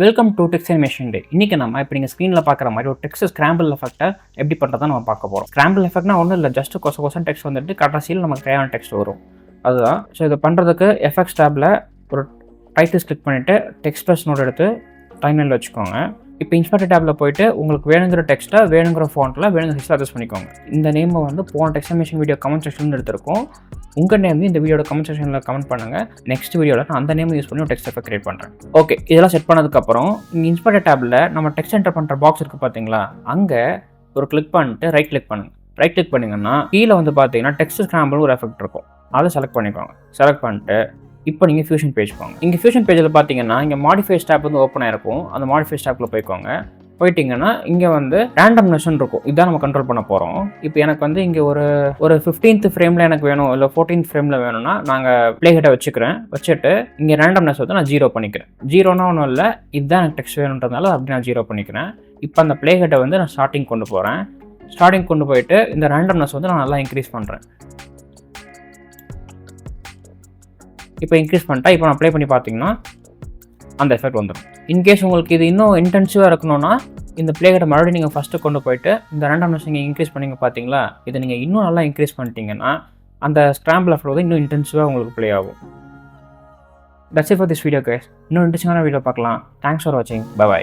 Welcome to text animation டே. இன்றைக்கி நம்ம இப்போ நீங்கள் ஸ்க்ரீனில் பார்க்குற மாதிரி ஒரு டெக்ஸ்ட் ஸ்க்ராம்பிள் எஃபெக்ட்டை எப்படி பண்ணுறதா நம்ம பார்க்க போகிறோம். ஸ்க்ராம்பிள் எஃபெக்ட்னா ஒன்றும் இல்லை, ஜஸ்ட் கொசம் டெக்ஸ்ட் வந்துட்டு கடைசியில் நமக்கு தேவையான டெக்ஸ்ட் வரும், அதுதான். ஸோ இதை பண்ணுறதுக்கு எஃபெக்ட்ஸ் டேப்பில் ஒரு டைட்டில்ஸ் கிளிக் பண்ணிவிட்டு டெக்ஸ்ட் ப்ளஸ் நோட் எடுத்து டைம்லைனில் வச்சுக்கோங்க. இப்போ இன்ஸ்பெக்டர் டேப்பில் போய்ட்டு உங்களுக்கு வேணுங்கிற டெக்ஸ்ட்டை வேணுங்கிற ஃபாண்ட்டில் வேணுங்கிற டெக்ஸ்ட்டில் அட்ஜஸ்ட் பண்ணிக்கோங்க. இந்த நேமை வந்து போன டெக்ஸ்ட் அனிமேஷன் வீடியோ கமெண்ட் செக்ஷன்லேருந்து எடுத்திருக்கோம். உங்கள் நேம் இந்த வீடியோட கமெண்ட் செக்ஷனில் கமெண்ட் பண்ணுங்கள். நெக்ஸ்ட் வீடியோவில் நான் அந்த நேம் யூஸ் பண்ணி ஒரு டெக்ஸ்ட் எஃபெக்ட் கிரியேட் பண்ணுறேன். ஓகே, இதெல்லாம் செட் பண்ணதுக்கப்புறம் இங்கே இன்ஸ்பெக்டர் டேப்பில் நம்ம டெக்ஸ்ட் என்டர் பண்ணுற பாக்ஸ் இருக்குது பார்த்தீங்களா, அங்கே ஒரு கிளிக் பண்ணிட்டு ரைட் கிளிக் பண்ணுங்கள். ரைட் கிளிக் பண்ணிங்கன்னா கீழே வந்து பார்த்தீங்கன்னா டெக்ஸ்ட் ஸ்க்ராம்பிள் ஒரு எஃபெக்ட் இருக்கும், அதை செலக்ட் பண்ணிக்கோங்க. செலக்ட் பண்ணிட்டு இப்போ நீங்கள் ஃபியூஷன் பேஜ் போங்க. இங்கே ஃபியூஷன் பேஜில் பார்த்தீங்கன்னா இங்கே மாடிஃபை ஸ்டாப் வந்து ஓப்பன் ஆகிருக்கும். அந்த மாடிஃபை ஸ்டாப்பில் போய்க்கோங்க. போயிட்டிங்கன்னா இங்கே வந்து ரேண்டம்னஸ்ன்னு இருக்கும், இதான் நம்ம கண்ட்ரோல் பண்ண போகிறோம். இப்போ எனக்கு வந்து இங்கே ஒரு 15th ஃப்ரேமில் எனக்கு வேணும், இல்லை 14th ஃப்ரேமில் வேணும்னா நாங்கள் ப்ளே ஹெட்டை வச்சுட்டு இங்கே ரேண்டம்னஸ் வந்து நான் 0 பண்ணிக்கிறேன். 0னா ஒன்றும் இல்லை, இதுதான் எனக்கு டெக்ஸ்ட் வேணுன்றதுனால அப்படி நான் 0 பண்ணிக்கிறேன். இப்போ அந்த ப்ளே ஹெட்டை வந்து நான் ஸ்டார்டிங் கொண்டு போகிறேன். ஸ்டார்டிங் கொண்டு போயிட்டு இந்த ரேண்டம்னஸ் வந்து நான் நல்லா இன்க்ரீஸ் பண்ணுறேன். இப்போ இன்க்ரீஸ் பண்ணிட்டா இப்போ நான் ப்ளே பண்ணி பார்த்தீங்கன்னா அந்த எஃபெக்ட் வந்துடும். இன்கேஸ் உங்களுக்கு இது இன்னும் இன்டென்சிவாக இருக்கணும்னா இந்த ப்ளே ஹெட்டை மறுபடியும் நீங்கள் ஃபஸ்ட்டு கொண்டு போயிட்டு இந்த ரேண்டம்னஸ் நீங்கள் இன்க்ரீஸ் பண்ணிங்க பார்த்தீங்களா, இதை நீங்கள் இன்னும் நல்லா இன்க்ரீஸ் பண்ணிட்டீங்கன்னா அந்த ஸ்க்ராம்பிள் எஃபெக்ட் வந்து இன்னும் இன்டென்சிவாக உங்களுக்கு ப்ளே ஆகும். That's it for this video guys. இன்னும் இன்ட்ரெஸ்டிங்கான வீடியோ பார்க்கலாம். தேங்க்ஸ் ஃபார் வாட்சிங். பை.